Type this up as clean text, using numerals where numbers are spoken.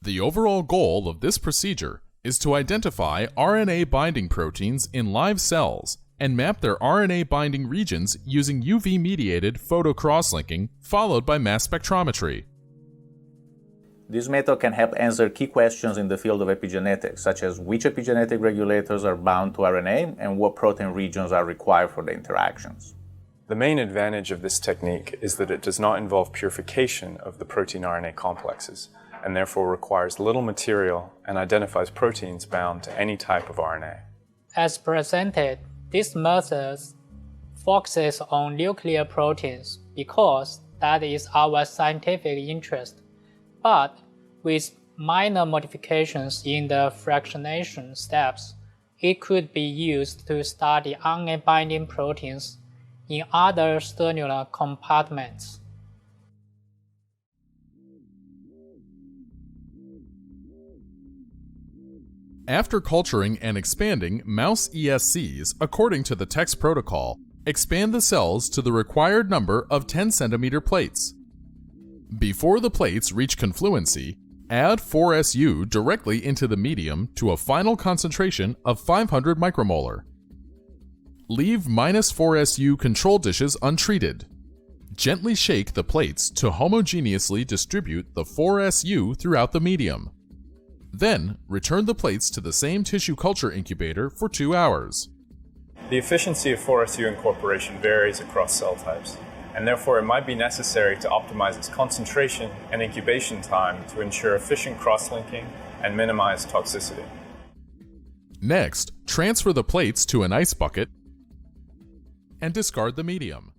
The overall goal of this procedure is to identify RNA-binding proteins in live cells and map their RNA-binding regions using UV-mediated photocrosslinking followed by mass spectrometry. This method can help answer key questions in the field of epigenetics, such as which epigenetic regulators are bound to RNA and what protein regions are required for the interactions. The main advantage of this technique is that it does not involve purification of the protein-RNA complexes, and therefore requires little material and identifies proteins bound to any type of RNA. As presented, this method focuses on nuclear proteins because that is our scientific interest, but with minor modifications in the fractionation steps, it could be used to study RNA-binding proteins in other cellular compartments. After culturing and expanding mouse ESCs according to the TEX protocol, expand the cells to the required number of 10 cm plates. Before the plates reach confluency, add 4SU directly into the medium to a final concentration of 500 micromolar. Leave -4SU control dishes untreated. Gently shake the plates to homogeneously distribute the 4SU throughout the medium. Then, return the plates to the same tissue culture incubator for 2 hours. The efficiency of 4SU incorporation varies across cell types, and therefore it might be necessary to optimize its concentration and incubation time to ensure efficient cross-linking and minimize toxicity. Next, transfer the plates to an ice bucket and discard the medium.